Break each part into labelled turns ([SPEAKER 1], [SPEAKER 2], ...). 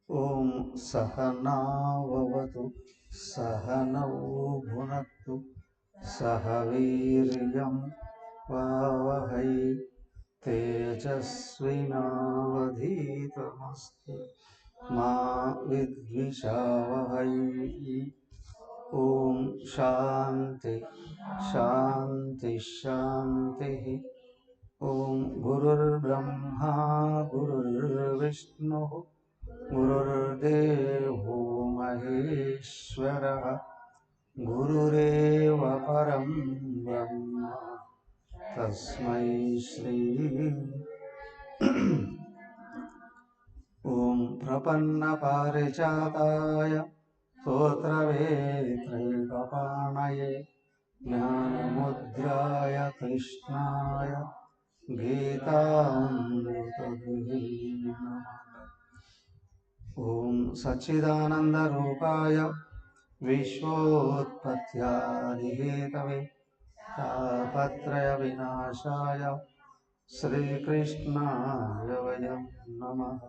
[SPEAKER 1] ఓం సహనావతు సహనౌ భునక్తు సహ వీర్యం వావహై తేజస్వినావధీతమస్తు మా విద్విషావహై. ఓం శాంతి శాంతి శాంతి. ఓం గురుర్బ్రహ్మా గురుర్విష్ణు గురుర్దేవో మహేశ్వరః గురురేవ పరం బ్రహ్మ తస్మై శ్రీ. ఓం ప్రపన్న పారిజాతాయ స్తోత్రవేత్రైకపాణయే జ్ఞానముద్రాయ కృష్ణాయ గీతామృతదుహే నమః. ఓం సచ్చిదానందరూపాయ విశ్వోత్పత్యాదిహేతవే తాపత్రయ వినాశాయ శ్రీకృష్ణాయ వయం నమః.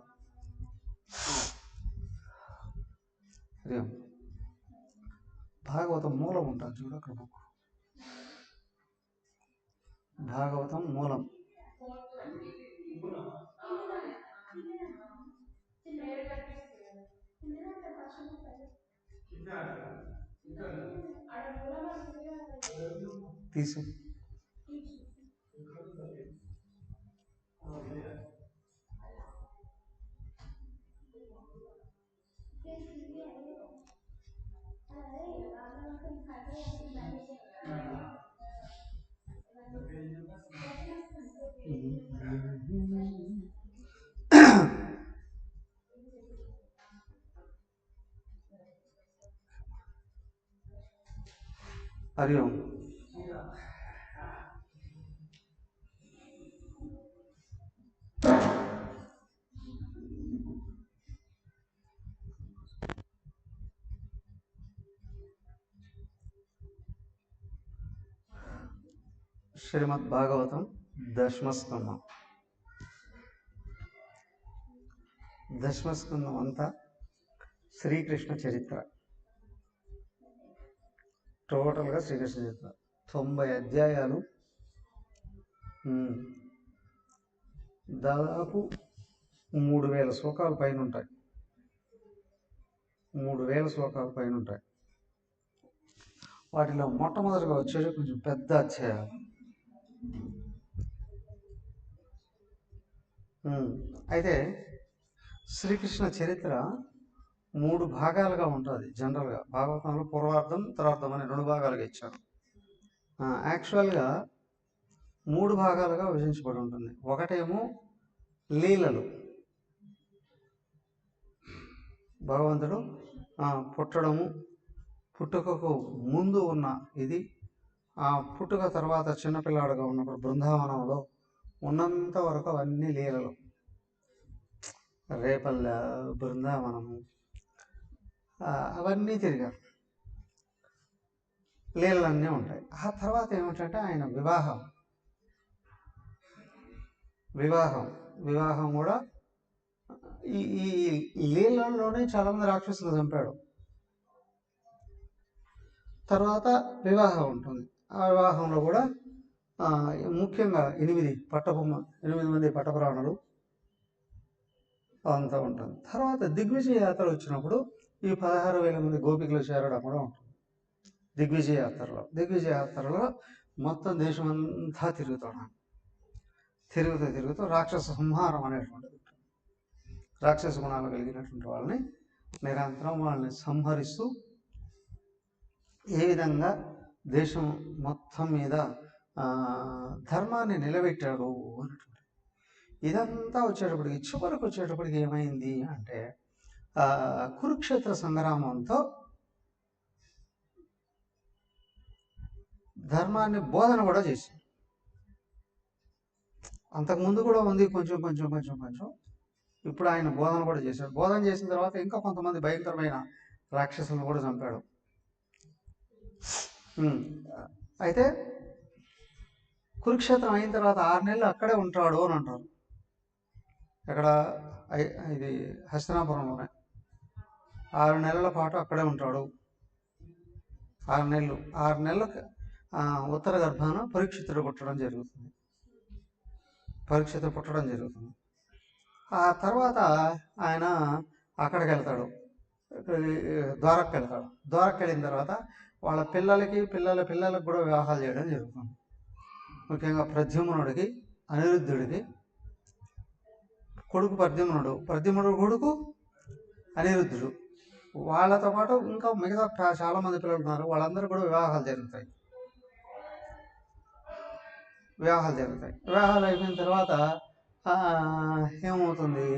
[SPEAKER 1] భాగవతం మూలం ఉంటుంది చూడ అక్కడ బుక్. భాగవతం మూలం. తీసి హరి ఓం. శ్రీమద్ భాగవతం దశమస్కందం. దశమస్కందం అంతా శ్రీకృష్ణ చరిత్ర. టోటల్గా శ్రీకృష్ణ చరిత్ర 90 అధ్యాయాలు. దాదాపు 3000 శ్లోకాల పైన ఉంటాయి. 3000 శ్లోకాల పైన ఉంటాయి. వాటిలో మొట్టమొదటిగా వచ్చేది కొంచెం పెద్ద అధ్యాయాలు. అయితే శ్రీకృష్ణ చరిత్ర 3 భాగాలుగా ఉంటుంది. జనరల్గా భాగవతంలో పూర్వార్థం ఉత్తరార్థం అని 2 భాగాలుగా ఇచ్చారు. యాక్చువల్గా 3 భాగాలుగా విభజించబడి ఉంటుంది. ఒకటేమో లీలలు, భగవంతుడు పుట్టడము, పుట్టుకకు ముందు ఉన్న ఇది, ఆ పుట్టుక తర్వాత చిన్నపిల్లాడుగా ఉన్నప్పుడు బృందావనంలో ఉన్నంత వరకు అవన్నీ లీలలు. రేపల్లె, బృందావనము, అవన్నీ తిరిగారు, లీలలన్నీ ఉంటాయి. ఆ తర్వాత ఏమిటంటే ఆయన వివాహం కూడా ఈ లీలల్లోనే చాలామంది రాక్షసులు చంపాడు. తర్వాత వివాహం ఉంటుంది. ఆ వివాహంలో కూడా ముఖ్యంగా 8 మంది పట్టపురాణులు అంతా ఉంటుంది. తర్వాత దిగ్విజయ యాత్ర వచ్చినప్పుడు ఈ 16,000 మంది గోపికలు చేరడం కూడా ఉంటుంది. దిగ్విజయ యాత్రలో మొత్తం దేశం అంతా తిరుగుతూ రాక్షస సంహారం అనేటువంటిది ఉంటుంది. రాక్షస గుణాలు కలిగినటువంటి వాళ్ళని నిరంతరం వాళ్ళని సంహరిస్తూ ఏ విధంగా దేశం మొత్తం మీద ధర్మాన్ని నిలబెట్టాడు అన్నటువంటి ఇదంతా వచ్చేటప్పటికి చివరికి వచ్చేటప్పటికి ఏమైంది అంటే కురుక్షేత్ర సంగ్రామంతో ధర్మాన్ని బోధన కూడా చేశాడు. అంతకుముందు కూడా ఉంది కొంచెం కొంచెం కొంచెం కొంచెం. ఇప్పుడు ఆయన బోధన కూడా చేశాడు. బోధన చేసిన తర్వాత ఇంకా కొంతమంది భయంకరమైన రాక్షసులను కూడా చంపాడు. అయితే కురుక్షేత్రం అయిన తర్వాత 6 నెలలు అక్కడే ఉంటాడు అని అంటారు. అక్కడ ఇది హస్తినాపురంలోనే 6 నెలల పాటు అక్కడే ఉంటాడు. 6 నెలలు 6 నెలలకు ఉత్తర గర్భాన పరీక్షితుడు పుట్టడం జరుగుతుంది. ఆ తర్వాత ఆయన అక్కడికి వెళ్తాడు, ద్వారకకి వెళ్తాడు. ద్వారకకి వెళ్ళిన తర్వాత వాళ్ళ పిల్లలకు కూడా వివాహాలు చేయడం జరుగుతుంది. ముఖ్యంగా ప్రద్యుమ్నుడికి, అనిరుద్ధుడికి కొడుకు ప్రద్యుమ్నుడు కొడుకు అనిరుద్ధుడు, వాళ్ళతో పాటు ఇంకా మిగతా చాలామంది పిల్లలు ఉన్నారు. వాళ్ళందరూ కూడా వివాహాలు జరుగుతాయి. వివాహాలు అయిపోయిన తర్వాత ఏమవుతుంది,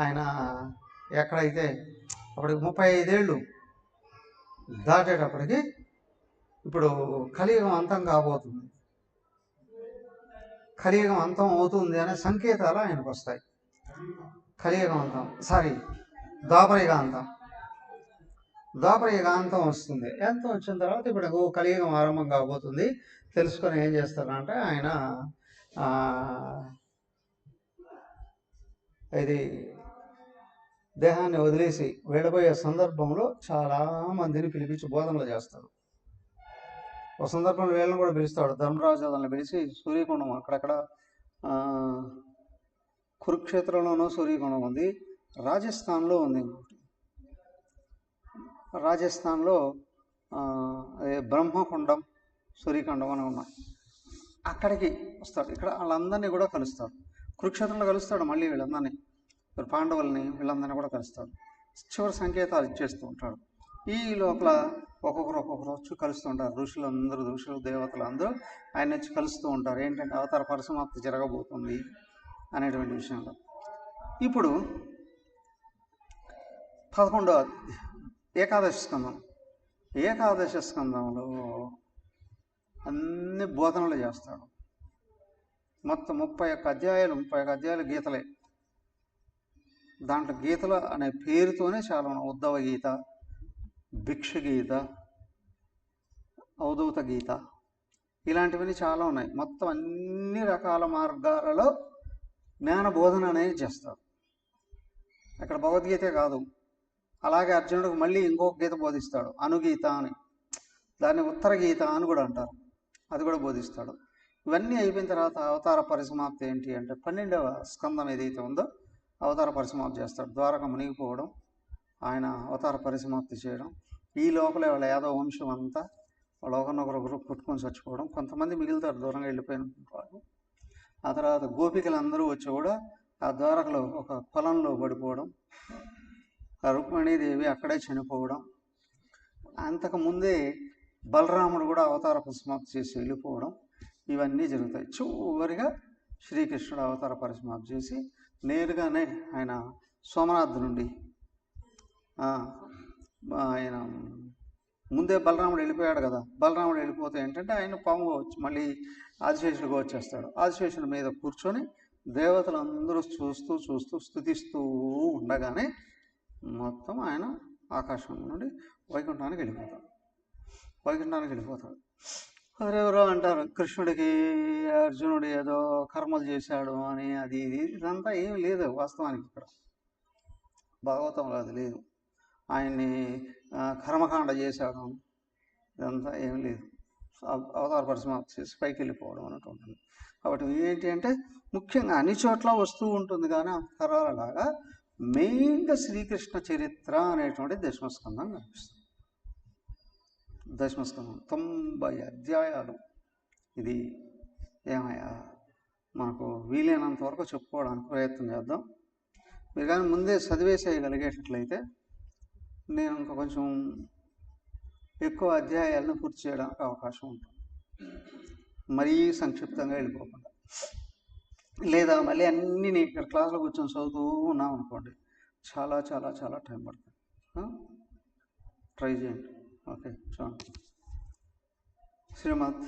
[SPEAKER 1] ఆయన ఎక్కడైతే అప్పటికి 35 ఏళ్ళు దాటేటప్పటికి ఇప్పుడు కలియుగం అంతం కాబోతుంది, కలియుగం అంతం అవుతుంది అనే సంకేతాలు ఆయనకు వస్తాయి. కలియుగం అంతం ద్వాపరయుగాంతం వస్తుంది. ఎంత వచ్చిన తర్వాత ఇప్పుడు కలియుగం ఆరంభం కాబోతుంది తెలుసుకొని ఏం చేస్తారంటే ఆయన ఇది దేహాన్ని వదిలేసి వెళ్ళబోయే సందర్భంలో చాలామందిని పిలిపించి బోధనలు చేస్తాడు. ఒక సందర్భంలో వీళ్ళని కూడా పిలుస్తాడు. ధర్మరాజు వాళ్ళని పిలిచి సూర్యకుండం అక్కడక్కడ కురుక్షేత్రంలోనూ సూర్యకుండం ఉంది, రాజస్థాన్లో ఉంది. రాజస్థాన్లో బ్రహ్మకుండం, సూర్యకుండం అని ఉన్నాయి. అక్కడికి వస్తాడు. ఇక్కడ వాళ్ళందరినీ కూడా కలుస్తాడు. కురుక్షేత్రంలో కలుస్తాడు మళ్ళీ వీళ్ళందరినీ, పాండవుల్ని వీళ్ళందరినీ కూడా కలుస్తాడు. చివరి సంకేతాలు ఇచ్చేస్తూ ఉంటాడు. ఈ లోపల ఒక్కొక్కరు వచ్చి కలుస్తూ ఉంటారు. ఋషులు దేవతలు అందరూ ఆయన వచ్చి కలుస్తూ ఉంటారు. ఏంటంటే అవతార పరిసమాప్తి జరగబోతుంది అనేటువంటి విషయంలో. ఇప్పుడు 11వ ఏకాదశి స్కందంలో అన్ని బోధనలు చేస్తాడు. మొత్తం 31 అధ్యాయాలు గీతలే. దాంట్లో గీతలు అనే పేరుతోనే చాలా ఉద్ధవ గీత, భిక్ష గీత, అవధూత గీత, ఇలాంటివన్నీ చాలా ఉన్నాయి. మొత్తం అన్ని రకాల మార్గాలలో జ్ఞాన బోధన అనేది చేస్తారు. అక్కడ భగవద్గీతే కాదు, అలాగే అర్జునుడికి మళ్ళీ ఇంకొక గీత బోధిస్తాడు, అనుగీత అని. దాన్ని ఉత్తర గీత అని కూడా అంటారు, అది కూడా బోధిస్తాడు. ఇవన్నీ అయిపోయిన తర్వాత అవతార పరిసమాప్తి ఏంటి అంటే 12వ స్కందం ఏదైతే ఉందో అవతార పరిసమాప్తి చేస్తాడు. ద్వారక మునిగిపోవడం, ఆయన అవతార పరిసమాప్తి చేయడం. ఈ లోపలే వాళ్ళ యాదవ వంశం అంతా వాళ్ళ ఒకరినొకరు గ్రూప్ కొట్టుకొని చచ్చిపోవడం. కొంతమంది మిగులుతారు దూరంగా వెళ్ళిపోయిన వాళ్ళు. ఆ తర్వాత గోపికలందరూ వచ్చి కూడా ఆ ద్వారకలో ఒక పొలంలో పడిపోవడం, ఆ రుక్మిణీదేవి అక్కడే చనిపోవడం. అంతకుముందే బలరాముడు కూడా అవతార పరిసమాప్తి చేసి వెళ్ళిపోవడం. ఇవన్నీ జరుగుతాయి. చివరిగా శ్రీకృష్ణుడు అవతార పరిసమాప్తి చేసి నేరుగానే ఆయన సోమనాథ్ నుండి ఆయన ముందే బలరాముడు వెళ్ళిపోయాడు కదా, బలరాముడు వెళ్ళిపోతే ఏంటంటే ఆయన పాము వచ్చి మళ్ళీ ఆదిశేషుడిగా వచ్చేస్తాడు. ఆదిశేషుడి మీద కూర్చొని దేవతలందరూ చూస్తూ స్తుతిస్తూ ఉండగానే మొత్తం ఆయన ఆకాశం నుండి వైకుంఠానికి వెళ్ళిపోతాడు. ఎవరెవరో అంటారు కృష్ణుడికి అర్జునుడు ఏదో కర్మలు చేశాడు అని, అది ఇది ఇదంతా ఏం లేదు వాస్తవానికి. ఇక్కడ భాగవతంలో అది లేదు. ఆయన్ని కర్మకాండ చేశాడు, ఇదంతా ఏం లేదు. అవతార పరిసమాప్తి చేసి పైకి వెళ్ళిపోవడం అన్నట్టు ఉంటుంది. కాబట్టి ఏంటి అంటే ముఖ్యంగా అన్ని చోట్ల వస్తూ ఉంటుంది, కానీ అంతరాలలాగా మెయిన్గా శ్రీకృష్ణ చరిత్ర అనేటువంటి దశమస్కందం కనిపిస్తుంది. దశమస్కందం 90 అధ్యాయాలు. ఇది ఏమయ్యా మనకు వీలైనంత వరకు చెప్పుకోవడానికి ప్రయత్నం చేద్దాం. మీరు కానీ ముందే చదివేసేయగలిగేటట్లయితే నేను ఇంకా కొంచెం ఎక్కువ అధ్యాయాలను పూర్తి చేయడానికి అవకాశం ఉంటుంది. మరీ సంక్షిప్తంగా వెళ్ళిపోకుండా, లేదా మళ్ళీ అన్నీ నేను ఇక్కడ క్లాస్లో కూర్చొని చదువుతూ ఉన్నాం అనుకోండి, చాలా చాలా చాలా టైం పడుతుంది. ట్రై చేయండి. ఓకే, చూడండి. శ్రీమద్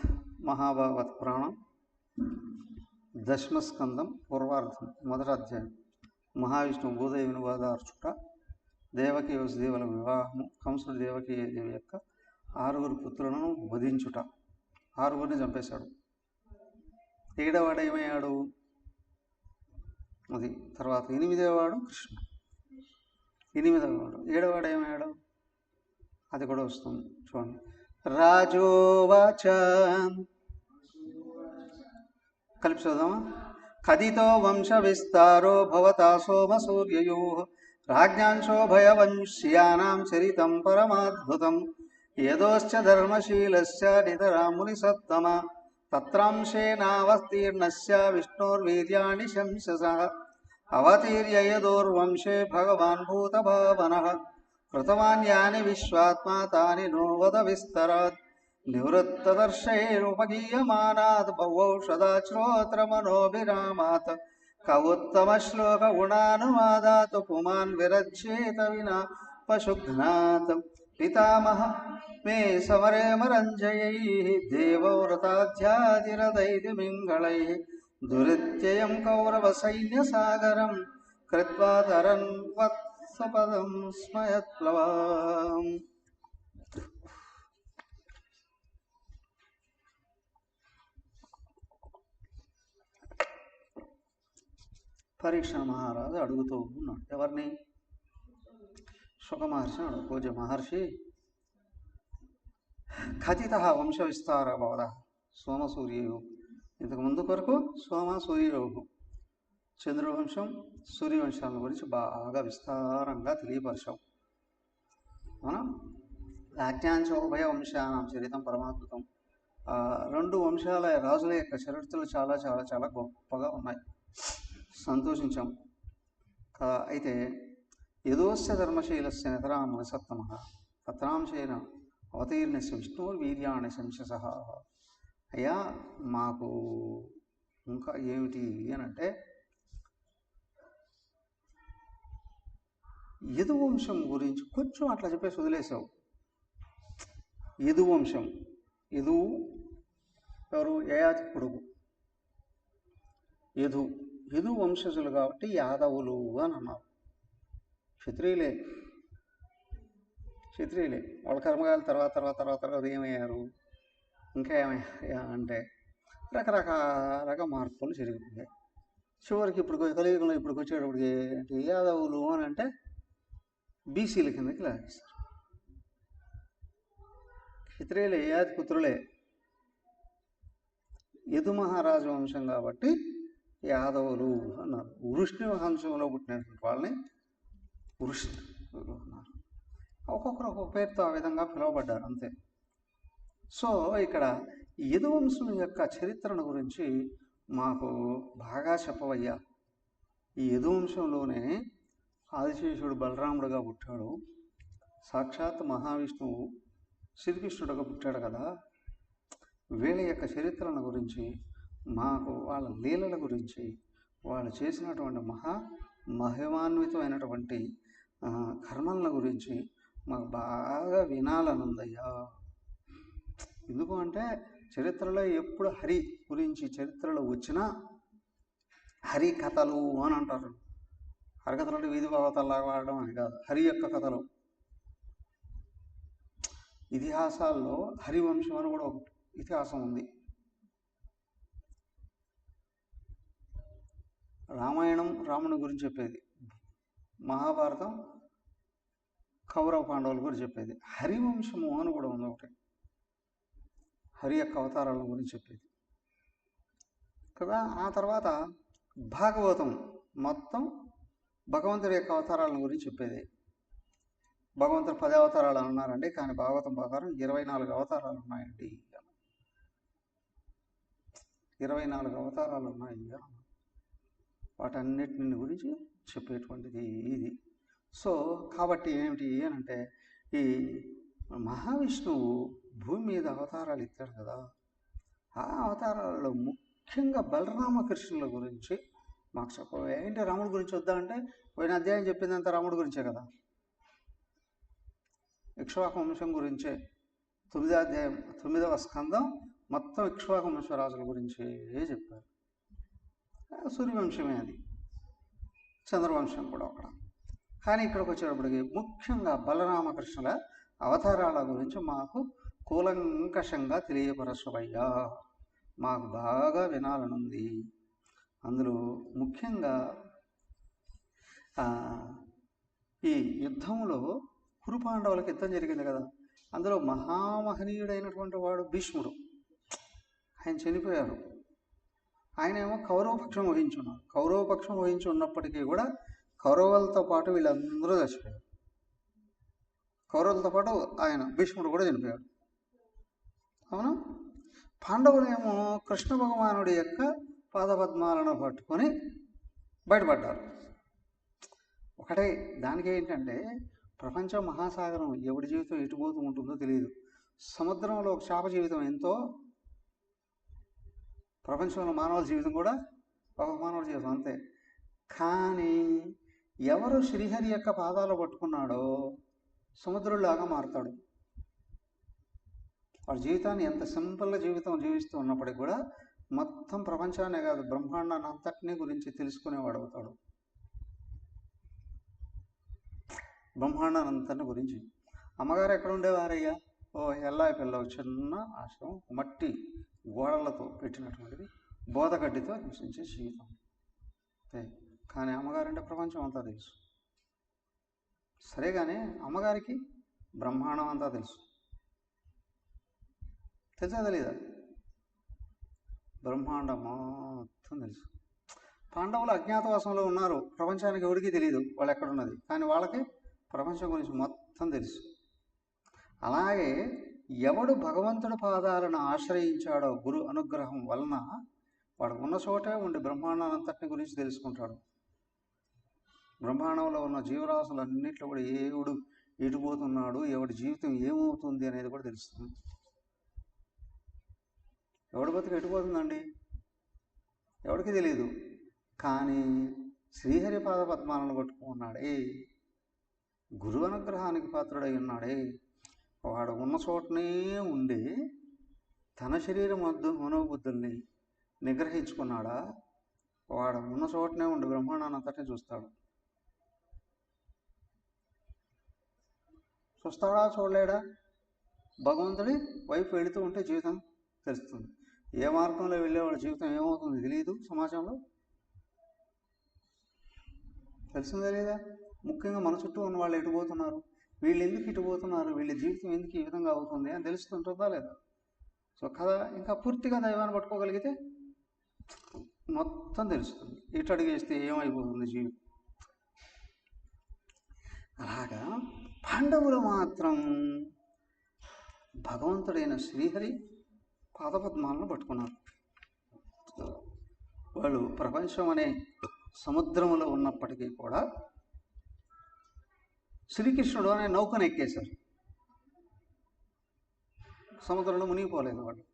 [SPEAKER 1] మహాభాగవత పురాణం దశమస్కందం పూర్వార్థం మొదటి అధ్యాయం. మహావిష్ణువు భూదేవిని ఓదార్చుట, దేవకీ వసుదేవుల వివాహము, కంసుడు దేవకీ దేవి యొక్క 6 పుత్రులను వధించుట. 6 చంపేశాడు. 7వ వాడు ఏమయ్యాడు? అది తర్వాత 8వ వాడు కృష్ణుడు. 8వ వాడు. 7వ వాడు ఏమయ్యాడు? అది కూడా వస్తుంది, చూడండి. రాజోవాచ, కలిపి చూద్దామా? కదితో వంశ విస్తారో భవతా సోమ సూర్యయో రాజ్ఞాంశో భయవంశ్యానాం చరితం పరమాద్భుతం యదోశ్చ ధర్మశీలస్య నితరాముని సత్తమ తత్రాంశేనావతీర్ణస్య విష్ణోర్వీర్యాణి శంససః అవతీర్య యదోర్వంశే భగవాన్ భూతభావనః కృతవాన్యాని విశ్వాత్మా తాని నోవద విస్తరాత్ నివృత్తదర్శైరుపగీయమానాత్ బహ్వౌషధాశ్రోత్రమనోభిరామాత్ కవుత్తమశ్లోక గుణానువాదాత్ పుమాన్ విరచ్యేత వినా పశుఘ్నాత్ పితామహ మే సమరే మరంజయైః దేవవ్రతాధ్యాధిరథైతి మింగళైః దురిత్యయం కౌరవ సైన్యసాగరం కృత్వా తరన్వత్సపదం స్మయత్ప్లవాం. పరీక్ష మహారాజు అడుగుతూ ఉన్నాడు. ఎవరిని? శుక మహర్షి అడుగు. పూజ మహర్షి, కథిత వంశ విస్తార భవద సోమసూర్యయో, ఇంతకు ముందు కొరకు సోమ సూర్యయో చంద్రుడి వంశం సూర్యవంశాల గురించి బాగా విస్తారంగా తెలియపరిచాం. అవునా? రాజ్ఞాంశోభయ వంశానాం చరితం పరమాద్భుతం. 2 వంశాల రాజుల యొక్క చరిత్రలు చాలా చాలా చాలా గొప్పగా ఉన్నాయి. సంతోషించాం కదా. అయితే యదోస్య ధర్మశీలస్య నితరాముని సత్తమః తత్రాంశేన అవతీర్ణస్య విష్ణుర్వీర్యాణి శంససః. అయ్యా, మాకు ఇంకా ఏమిటి అని అంటే, యదువంశం గురించి కొంచెం అట్లా చెప్పేసి వదిలేసావు. యదువంశం, యదువు ఎవరు? యయాతి కొడుకు యదు. యదు వంశజులు కాబట్టి యాదవులు అని అన్నారు. క్షత్రియులే. వాళ్ళ కర్మకాల తర్వాత ఏమయ్యారు? ఇంకా ఏమయ్యా అంటే రకరకాల మార్పులు జరిగిపోయాయి. చివరికి ఇప్పుడు కలియుగంలో వచ్చేటప్పటికి యాదవులు అని అంటే బీసీల కిందకి లాగేస్తారు. క్షత్రియులే, యయాతి పుత్రులే. యదు మహారాజు వంశం కాబట్టి యాదవులు అన్నారు. వృష్ణి వంశంలో పుట్టినటువంటి వాళ్ళని వృష్ణులు అన్నారు. ఒక్కొక్కరు ఒక్కొక్క పేరుతో ఆ విధంగా పిలువబడ్డారు, అంతే. సో ఇక్కడ యదువంశం యొక్క చరిత్రను గురించి మాకు బాగా చెప్పవయ్యా. ఈ యదువంశంలోనే ఆదిశేషుడు బలరాముడుగా పుట్టాడు. సాక్షాత్ మహావిష్ణువు శ్రీకృష్ణుడుగా పుట్టాడు కదా. వీళ్ళ యొక్క చరిత్రను గురించి మాకు, వాళ్ళ లీలల గురించి, వాళ్ళు చేసినటువంటి మహిమాన్వితమైనటువంటి కర్మల గురించి మాకు బాగా వినాలనుందయ్యా. ఎందుకు అంటే చరిత్రలో ఎప్పుడు హరి గురించి చరిత్రలో వచ్చినా హరి కథలు అని అంటారు. హరికథలు అంటే వీధి భాగవతాల్లాగా వాడడం అని కాదు, హరి యొక్క కథలు. ఇతిహాసాల్లో హరివంశం అని కూడా ఒక ఇతిహాసం ఉంది. రామాయణం రాముని గురించి చెప్పేది, మహాభారతం కౌరవ పాండవుల గురించి చెప్పేది. హరివంశము అని కూడా ఉంది ఒకటి, హరి యొక్క అవతారాల గురించి చెప్పేది కదా. ఆ తర్వాత భాగవతం మొత్తం భగవంతుడి యొక్క అవతారాల గురించి చెప్పేది. భగవంతుడు 10 అవతారాలు అన్నారండి, కానీ భాగవతం ప్రకారం 24 అవతారాలు ఉన్నాయండి. 24 అవతారాలు ఉన్నాయి. వాటన్నిటిని గురించి చెప్పేటువంటిది ఇది. సో కాబట్టి ఏమిటి అని అంటే, ఈ మహావిష్ణువు భూమి మీద అవతారాలు ఇచ్చాడు కదా. ఆ అవతారాలలో ముఖ్యంగా బలరామకృష్ణుల గురించి మాకు చెప్ప. ఏంటి రాముడి గురించి వద్దా అంటే, పోయిన అధ్యాయం చెప్పిందంత రాముడి గురించే కదా. ఇక్ష్వాకు వంశం గురించే 9వ అధ్యాయం 9వ స్కందం మొత్తం ఇక్ష్వాకు వంశరాజుల గురించే చెప్పారు. సూర్యవంశమే అది, చంద్రవంశం కూడా అక్కడ. కానీ ఇక్కడికి వచ్చేటప్పటికి ముఖ్యంగా బలరామకృష్ణుల అవతారాల గురించి మాకు కూలంకషంగా తెలియపరచవయ్యా, మాకు బాగా వినాలనుంది. అందులో ముఖ్యంగా ఈ యుద్ధంలో కురు పాండవులకు యుద్ధం జరిగింది కదా, అందులో మహామహనీయుడైనటువంటి వాడు భీష్ముడు. ఆయన చనిపోయారు. ఆయన ఏమో కౌరవపక్షం వహించున్నారు. కౌరవపక్షం వహించి ఉన్నప్పటికీ కూడా కౌరవులతో పాటు వీళ్ళందరూ చచ్చిపోయారు. కౌరవులతో పాటు ఆయన భీష్ముడు కూడా చనిపోయాడు. అవునా? పాండవులేమో కృష్ణ భగవానుడి యొక్క పాదపద్మాలను పట్టుకొని బయటపడ్డారు. ఒకటే దానికి ఏంటంటే, ప్రపంచం మహాసాగరం, ఎవడి జీవితం ఎటుపోతూ ఉంటుందో తెలియదు. సముద్రంలో ఒక చేప జీవితం ఎంతో, ప్రపంచంలో మానవుల జీవితం కూడా ఒక మానవుల జీవితం అంతే. కానీ ఎవరు శ్రీహరి యొక్క పాదాలు పట్టుకున్నాడో సముద్రుల్లాగా మారుతాడు. వాడి జీవితాన్ని ఎంత సింపుల్గా జీవితం జీవిస్తూ ఉన్నప్పటికీ కూడా మొత్తం ప్రపంచాన్నే కాదు, బ్రహ్మాండాన్ని అంతటినీ గురించి తెలుసుకునేవాడు అవుతాడు. బ్రహ్మాండాన్ని అంతటిని గురించి. అమ్మగారు ఎక్కడ ఉండేవారయ్యా? ఓ ఎల్లాయి పిల్ల, చిన్న ఆశ్రమం, మట్టి గోడలతో పెట్టినటువంటిది, బోధగడ్డితో నివసించే జీవితం. కానీ అమ్మగారంటే ప్రపంచం అంతా తెలుసు. సరే, కానీ అమ్మగారికి బ్రహ్మాండం అంతా తెలుసా తెలీదా? బ్రహ్మాండం మొత్తం తెలుసు. పాండవులు అజ్ఞాతవాసంలో ఉన్నారు, ప్రపంచానికి ఎవరికీ తెలియదు వాళ్ళు ఎక్కడున్నది, కానీ వాళ్ళకి ప్రపంచం గురించి మొత్తం తెలుసు. అలాగే ఎవడు భగవంతుడి పాదాలను ఆశ్రయించాడో గురు అనుగ్రహం వలన వాడు ఉన్న చోటే ఉండి బ్రహ్మాండాన్నంతటిని గురించి తెలుసుకుంటాడు. బ్రహ్మాండంలో ఉన్న జీవరాశులన్నింటిలో కూడా ఎవడు ఎటుపోతున్నాడు, ఎవడి జీవితం ఏమవుతుంది అనేది కూడా తెలుస్తుంది. ఎవడి బతుకు ఎటుపోతుందండి ఎవడికి తెలియదు. కానీ శ్రీహరి పాద పద్మాలను పట్టుకున్నాడే, గురువు అనుగ్రహానికి పాత్రుడై ఉన్నాడే, వాడు ఉన్న చోటనే ఉండి తన శరీరం మనోబుద్ధుల్ని నిగ్రహించుకున్నాడా, వాడు ఉన్న చోటనే ఉండి బ్రహ్మాండాన్ని అంతటిని చూస్తాడు. చూస్తాడా చూడలేడా? భగవంతుడి వైపు వెళుతూ ఉంటే జీవితం తెలుస్తుంది. ఏ మార్గంలో వెళ్ళేవాళ్ళ జీవితం ఏమవుతుంది తెలియదు. సమాజంలో తెలిసిందే లేదా? ముఖ్యంగా మన చుట్టూ ఉన్న వాళ్ళు ఎటుపోతున్నారు, వీళ్ళు ఎందుకు ఇటుపోతున్నారు, వీళ్ళ జీవితం ఎందుకు ఈ విధంగా అవుతుంది అని తెలుస్తుంటుందా లేదా? సో కదా, ఇంకా పూర్తిగా దైవాన్ని పట్టుకోగలిగితే మొత్తం తెలుస్తుంది. ఇటు అడిగేస్తే ఏమైపోతుంది జీవితం. అలాగా పాండవులు మాత్రం భగవంతుడైన శ్రీహరి పాదపద్మాలను పట్టుకున్నారు. వాళ్ళు ప్రపంచం అనే సముద్రంలో ఉన్నప్పటికీ కూడా శ్రీకృష్ణుడు అనే నౌకను ఎక్కేశారు. సముద్రంలో మునిగిపోలేదు వాళ్ళు.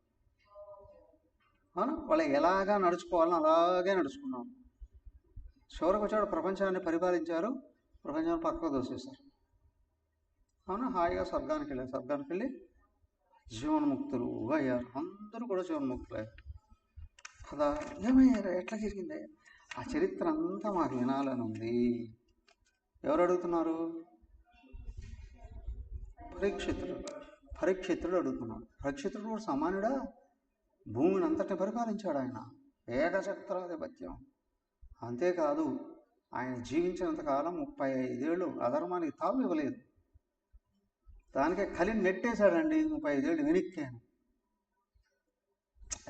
[SPEAKER 1] అవునా? వాళ్ళు ఎలాగా నడుచుకోవాలని అలాగే నడుచుకున్నాం. చివరికి వచ్చాడు, ప్రపంచాన్ని పరిపాలించారు, ప్రపంచాన్ని పక్కకు దోసేశారు. అవునా? హాయిగా స్వర్గానికి వెళ్ళారు. స్వర్గానికి వెళ్ళి జీవన్ముక్తులు అయ్యారు. అందరూ కూడా జీవన్ముక్తులు అయ్యారు కదా. ఏమయ్యారు? ఎట్లా జరిగింది? ఆ చరిత్ర అంతా మాకు వినాలని ఉంది. ఎవరు అడుగుతున్నారు? పరీక్షితుడు అడుగుతున్నాడు. పరీక్షితుడు కూడా సామాన్యుడా? భూమిని అంతటిని పరిపాలించాడు ఆయన, ఏకచక్రాధిపత్యం. అంతేకాదు, ఆయన జీవించినంతకాలం 35 ఏళ్ళు అధర్మానికి తావు ఇవ్వలేదు. దానికే కలిని నెట్టేశాడండి 35 ఏళ్ళు వెనక్కి.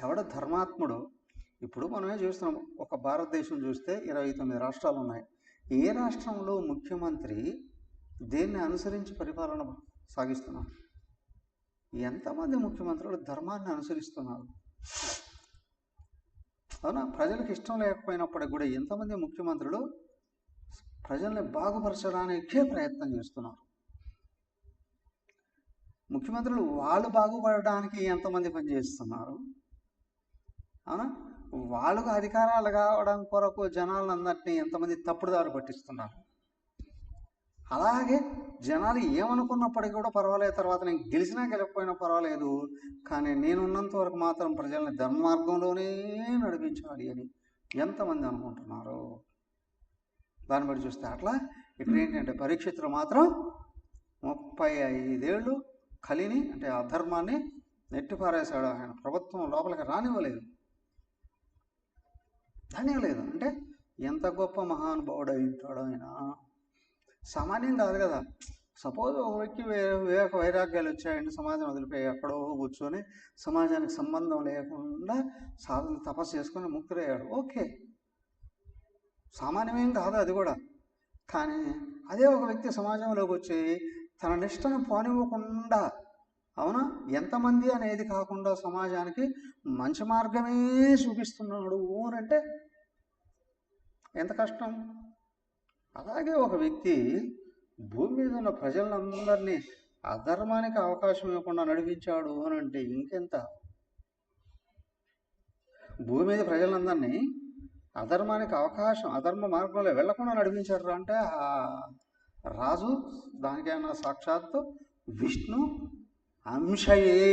[SPEAKER 1] ఎవడ ధర్మాత్ముడు? ఇప్పుడు మనమే చూస్తున్నాం, ఒక భారతదేశం చూస్తే 29 రాష్ట్రాలు ఉన్నాయి. ఏ రాష్ట్రంలో ముఖ్యమంత్రి దేన్ని అనుసరించి పరిపాలన సాగిస్తున్నారు? ఎంతమంది ముఖ్యమంత్రులు ధర్మాన్ని అనుసరిస్తున్నారు? అవునా? ప్రజలకు ఇష్టం లేకపోయినప్పటికి కూడా ఎంతమంది ముఖ్యమంత్రులు ప్రజల్ని బాగుపరచడానికే ప్రయత్నం చేస్తున్నారు? ముఖ్యమంత్రులు వాళ్ళు బాగుపడడానికి ఎంతమంది పనిచేస్తున్నారు? అవునా? వాళ్ళకు అధికారాలు కావడం కొరకు జనాలందరినీ ఎంతమంది తప్పుడుదారి పట్టిస్తున్నారు. అలాగే జనాలు ఏమనుకున్నప్పటికీ కూడా పర్వాలేదు, తర్వాత నేను గెలిచినా గెలకపోయినా పర్వాలేదు, కానీ నేనున్నంత వరకు మాత్రం ప్రజల్ని ధర్మార్గంలోనే నడిపించాలి అని ఎంతమంది అనుకుంటున్నారు? దాన్ని బట్టి చూస్తే అట్లా ఇక్కడ ఏంటంటే పరీక్షితులు మాత్రం 35 ఏళ్ళు కలిని అంటే అధర్మాన్ని నెట్టిపారేశాడు. ఆయన ప్రభుత్వం లోపలికి రానివ్వలేదు. అంటే ఎంత గొప్ప మహానుభావుడు అయి ఉంటాడు ఆయన. సామాన్యం కాదు కదా. సపోజ్ ఒక వ్యక్తి వివేక వైరాగ్యాలు వచ్చాయండి, సమాజం వదిలిపోయి ఎక్కడో కూర్చొని సమాజానికి సంబంధం లేకుండా సాధన తపస్సు చేసుకొని ముక్తులయ్యాడు, ఓకే, సామాన్యమేం కాదు అది కూడా. కానీ అదే ఒక వ్యక్తి సమాజంలోకి వచ్చి తన నిష్టను పోనివ్వకుండా, అవునా, ఎంతమంది అనేది కాకుండా సమాజానికి మంచి మార్గమే చూపిస్తున్నాడు అని అంటే ఎంత కష్టం. అలాగే ఒక వ్యక్తి భూమి మీద ఉన్న ప్రజలందరినీ అధర్మానికి అవకాశం ఇవ్వకుండా నడిపించాడు అని అంటే ఇంకెంత. భూమి మీద ప్రజలందరినీ అధర్మానికి అవకాశం, అధర్మ మార్గంలో వెళ్లకుండా నడిపించారు అంటే ఆ రాజు దానికైనా సాక్షాత్తు విష్ణు అంశయే.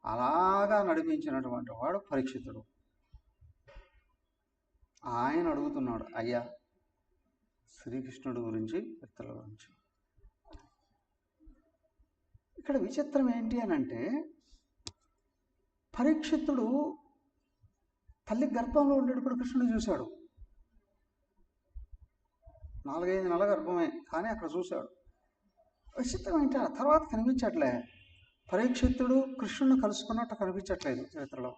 [SPEAKER 1] అలాగా నడిపించినటువంటి వాడు పరీక్షితుడు. ఆయన అడుగుతున్నాడు, అయ్యా శ్రీకృష్ణుడి గురించి, వ్యక్తుల గురించి. ఇక్కడ విచిత్రం ఏంటి అని అంటే పరీక్షితుడు తల్లి గర్భంలో ఉండేటప్పుడు కృష్ణుడు చూశాడు. 4-5 నెలల గర్భమే, కానీ అక్కడ చూశాడు. విచిత్రం ఏంటి, ఆ తర్వాత కనిపించట్లే. పరీక్షితుడు కృష్ణుని కలుసుకున్నట్టు కనిపించట్లేదు చరిత్రలో.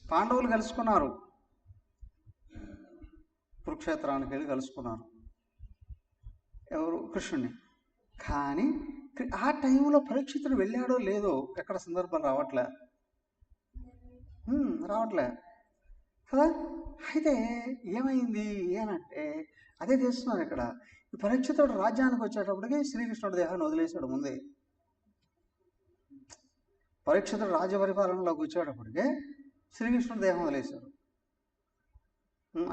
[SPEAKER 1] పాండవులు కలుసుకున్నారు, కురుక్షేత్రానికి వెళ్ళి కలుసుకున్నారు ఎవరు, కృష్ణుడిని. కానీ ఆ టైంలో పరీక్షితుడు వెళ్ళాడో లేదో ఎక్కడ సందర్భం రావట్లే కదా. అయితే ఏమైంది అనంటే అదే చేస్తున్నారు ఇక్కడ. ఈ పరీక్షితుడు రాజ్యానికి వచ్చేటప్పటికి శ్రీకృష్ణుడి దేహాన్ని వదిలేశాడు ముందే. పరీక్షితుడు రాజ్య పరిపాలనలోకి వచ్చేటప్పటికే శ్రీకృష్ణుడి దేహం వదిలేశాడు.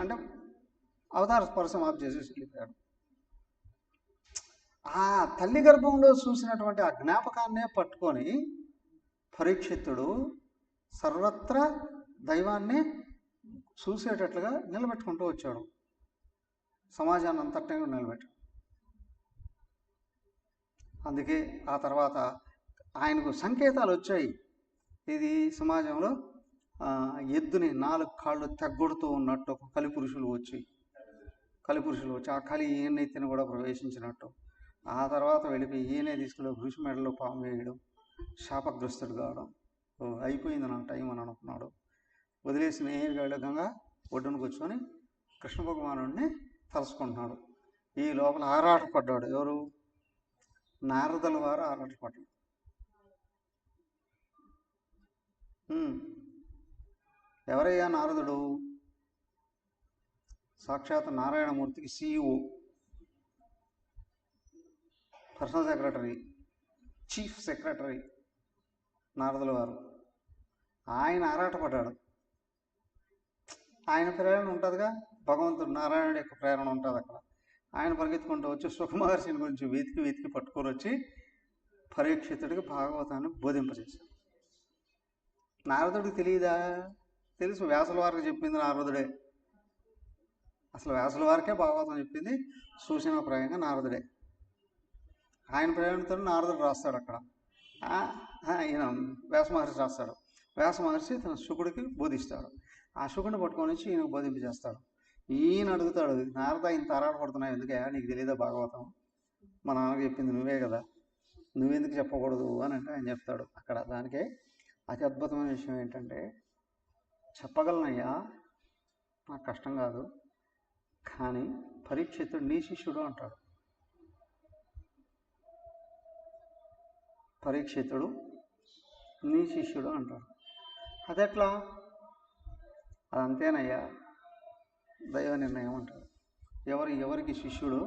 [SPEAKER 1] అంటే అవతార స్పర్శం ఆఫ్ చేసేసి వెళ్ళిపోయాడు. ఆ తల్లి గర్భంలో చూసినటువంటి ఆ జ్ఞాపకాన్నే పట్టుకొని పరీక్షితుడు సర్వత్రా దైవాన్ని చూసేటట్లుగా నిలబెట్టుకుంటూ వచ్చాడు, సమాజాన్ని అంతటా నిలబెట్టాడు. అందుకే ఆ తర్వాత ఆయనకు సంకేతాలు వచ్చాయి. ఇది సమాజంలో ఎద్దుని 4 కాళ్ళు తెగ్గొడుతూ ఉన్నట్టు ఒక కలిపురుషులు వచ్చి ఆ కలి ఈయనెత్తిని కూడా ప్రవేశించినట్టు. ఆ తర్వాత వెళ్ళిపోయి ఈయనే తీసుకుని ఋషి మెడలో పాము వేయడం, శాపగ్రస్తుడు కావడం. అయిపోయింది నా టైం అని అనుకున్నాడు. వదిలేసి నేరుగా వెళ్ళగా ఒడ్డును కూర్చొని కృష్ణ భగవానుడిని తలుసుకుంటున్నాడు. ఈ లోపల ఆరాటపడ్డాడు. ఎవరు? నారదుల వారు ఆరాటపడ్డాడు. ఎవరయ్యా నారదుడు? సాక్షాత్ నారాయణమూర్తికి CEO, personal secretary, chief secretary నారదుల వారు. ఆయన ఆరాటపడ్డాడు. ఆయన ప్రేరణ ఉంటుందిగా, భగవంతుడు నారాయణుడి యొక్క ప్రేరణ ఉంటుంది అక్కడ. ఆయన పరిగెత్తుకుంటూ వచ్చి సుఖమహర్షిని గురించి వెతికి పట్టుకొని వచ్చి పరీక్షితుడికి భాగవతాన్ని బోధింపజేశాడు. నారదుడికి తెలియదా? తెలుసు, వ్యాసుల వారికి చెప్పింది నారదుడే. అసలు వ్యాసుల వారికే భాగవతం చెప్పింది సూచనాప్రాయంగా నారదుడే. ఆయన ప్రేరణతో నారదుడు రాస్తాడు అక్కడ. ఈయన వ్యాస మహర్షి రాస్తాడు. వ్యాస మహర్షి తన శుకుడికి బోధిస్తాడు. ఆ శుకుడిని పట్టుకొని వచ్చి ఈయనకు బోధింపజేస్తాడు. ఈయన అడుగుతాడు, నారద ఇంత ఆరాటపడుతున్నావు ఎందుకే, నీకు తెలియదా భాగవతం? మా నాన్నకు చెప్పింది నువ్వే కదా, నువ్వెందుకు చెప్పకూడదు అని అంటే ఆయన చెప్తాడు అక్కడ. దానికే అతి అద్భుతమైన విషయం ఏంటంటే, చెప్పగలనయ్యా, నాకు కష్టం కాదు, కానీ పరీక్షితుడు నీ శిష్యుడు అంటాడు. పరీక్షితుడు నీ శిష్యుడు అంటాడు. అదెట్లా? అదంతేనయ్యా, దైవ నిర్ణయం అంటాడు. ఎవరికి శిష్యుడు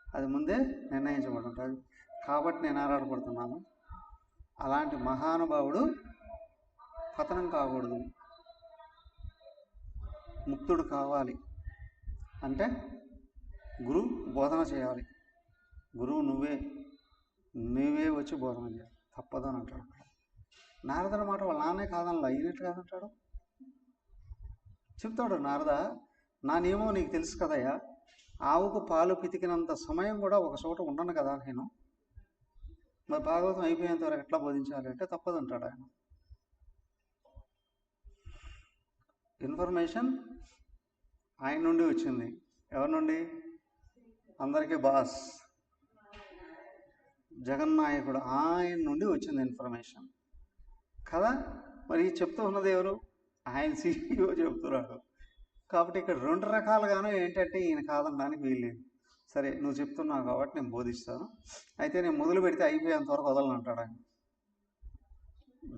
[SPEAKER 1] అది ముందే నిర్ణయించబడి ఉంటుంది. కాబట్టి నేను ఆరాటపడుతున్నాను. అలాంటి మహానుభావుడు పతనం కాకూడదు, ముక్తుడు కావాలి అంటే గురువు బోధన చేయాలి. గురువు నువ్వే వచ్చి బోధన చేయాలి, తప్పదు అని అంటాడు. నారదుడి మాట వాళ్ళ నాన్నే కాదనలా, అయినట్టు కాదంటాడు. చెప్తాడు నారద, నా నియమం నీకు తెలుసు కదయ్యా, ఆవుకు పాలు పితికినంత సమయం కూడా ఒక చోట ఉండను కదా నేను, మరి భాగవతం అయిపోయేంత వరకు ఎట్లా బోధించాలి అంటే తప్పదంటాడు ఆయన. ఇన్ఫర్మేషన్ ఆయన నుండి వచ్చింది. ఎవరి నుండి? అందరికీ బాస్, జగన్నాయకుడు ఆయన నుండి వచ్చింది ఇన్ఫర్మేషన్ కదా. మరి చెప్తూ ఉన్నది ఎవరు? ఆయన CEO చెప్తున్నాడు. కాబట్టి ఇక్కడ రెండు రకాలుగాను ఏంటంటే ఈయన కాదనడానికి వీల్లేదు. సరే నువ్వు చెప్తున్నావు కాబట్టి నేను బోధిస్తాను, అయితే నేను మొదలు పెడితే అయిపోయేంత వరకు వదలను అంటాడు ఆయన.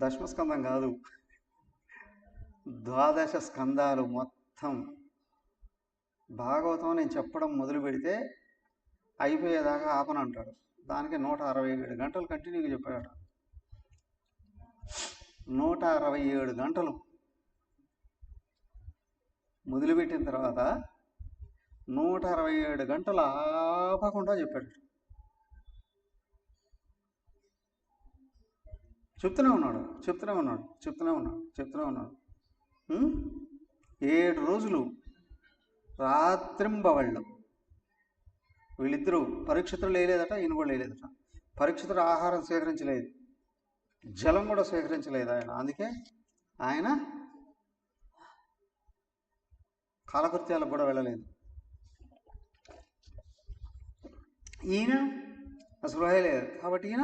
[SPEAKER 1] దశమస్కందం కాదు, 12 స్కందాలు మొత్తం భాగవతం నేను చెప్పడం మొదలు పెడితే అయిపోయేదాకా ఆపను అంటాడు. దానికి 167 గంటలు కంటిన్యూగా చెప్పాడు. 167 గంటలు మొదలుపెట్టిన తర్వాత 167 గంటలు ఆపకుండా చెప్పాడు. చెప్తూనే ఉన్నాడు. 7 రోజులు రాత్రింబవళ్ళు వీళ్ళిద్దరూ, పరీక్షితుడు లేదట, ఈయన కూడా లేదట. పరీక్షితుడు ఆహారం స్వీకరించలేదు, జలం కూడా స్వీకరించలేదు ఆయన. అందుకే ఆయన కాలకృత్యాలకు కూడా వెళ్ళలేదు. ఈయన అసలు లేదు కాబట్టి ఈయన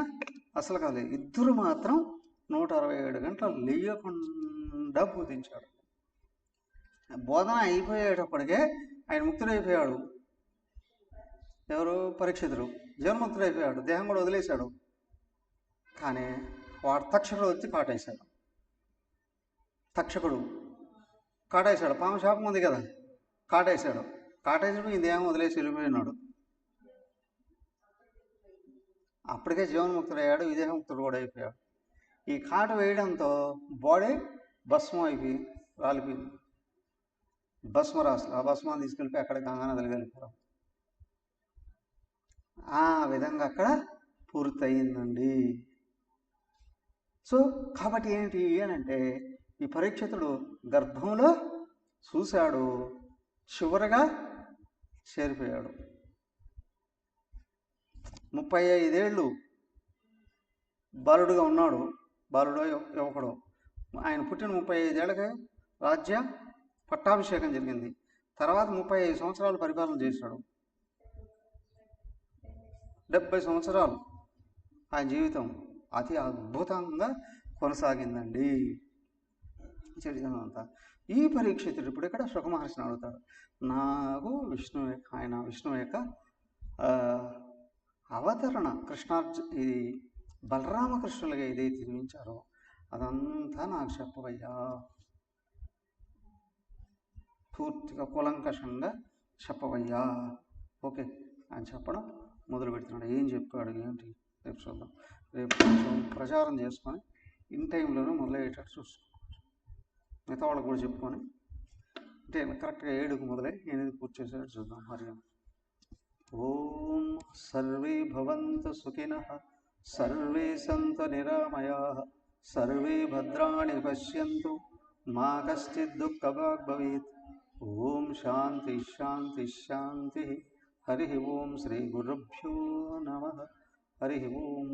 [SPEAKER 1] అసలు కాలేదు. ఇద్దరు మాత్రం 167 గంటలు లేయకుండా బోధించాడు. బోధన అయిపోయేటప్పటికే ఆయన ముక్తుడైపోయాడు. ఎవరు? పరీక్షితుడు జీవన్ముక్తుడైపోయాడు, దేహం కూడా వదిలేశాడు. కానీ వాడు తక్షకుడు వచ్చి కాటేశాడు. కాటేశాడు, పాము శాపం ఉంది కదా, కాటేశాడు. ఈ దేహం వదిలేసి వెళ్ళిపోయినాడు. అప్పటికే జీవన్ముక్తుడయ్యాడు, ఈ దేహముక్తుడు కూడా అయిపోయాడు. ఈ కాటు వేయడంతో బాడీ భస్మం అయిపోయి రాలిపోయింది. భస్మరాశులు, ఆ భస్మాన్ని తీసుకెళ్ళిపోయి అక్కడ గంగానదిలో కలిపారు. ఆ విధంగా అక్కడ పూర్తయిందండి. సో కాబట్టి ఏంటి అని అంటే, ఈ పరీక్షితుడు గర్భంలో చూశాడు, చివరగా చేరిపోయాడు. 35 ఏళ్ళు బాలుడుగా ఉన్నాడు. బాలుడో యువకుడో. ఆయన పుట్టిన 35 ఏళ్ళకే రాజ్య పట్టాభిషేకం జరిగింది. తర్వాత 35 సంవత్సరాలు పరిపాలన చేశాడు. 70 సంవత్సరాలు ఆయన జీవితం అతి అద్భుతంగా కొనసాగిందండి చరిత్ర అంతా. ఈ పరీక్షితుడు ఇప్పుడు ఇక్కడ శుక మహర్షిని అడుగుతాడు, నాకు విష్ణువు యొక్క అవతరణ ఇది బలరామకృష్ణులుగా ఏదైతే నిర్మించారో అదంతా నాకు చెప్పవయ్యా, పూర్తిగా కూలంకషంగా చెప్పవయ్యా. ఓకే ఆయన చెప్పడం మొదలు పెడుతున్నాడు. ఏం చెప్పాడు ఏంటి రేపు చూద్దాం. రేపు కొంచెం ప్రచారం చేసుకొని ఇన్ టైంలోనే మొదలయ్యేటట్టు చూసుకో, మిగతా వాళ్ళకు కూడా చెప్పుకొని అంటే కరెక్ట్గా 7కు మొదలై 8 పూర్తి చేసేటట్టు చూద్దాం. మరి ఓం సర్వే భవంతు సుఖినః, సర్వే సంతు నిరామయాః, సర్వే భద్రాణి పశ్యంతు, మా కశ్చిద్ దుఃఖభాగ్ భవేత్. ఓం శాంతి శాంతి శాంతి. హరి ఓం శ్రీ గురుభ్యో నమః. హరి ఓం.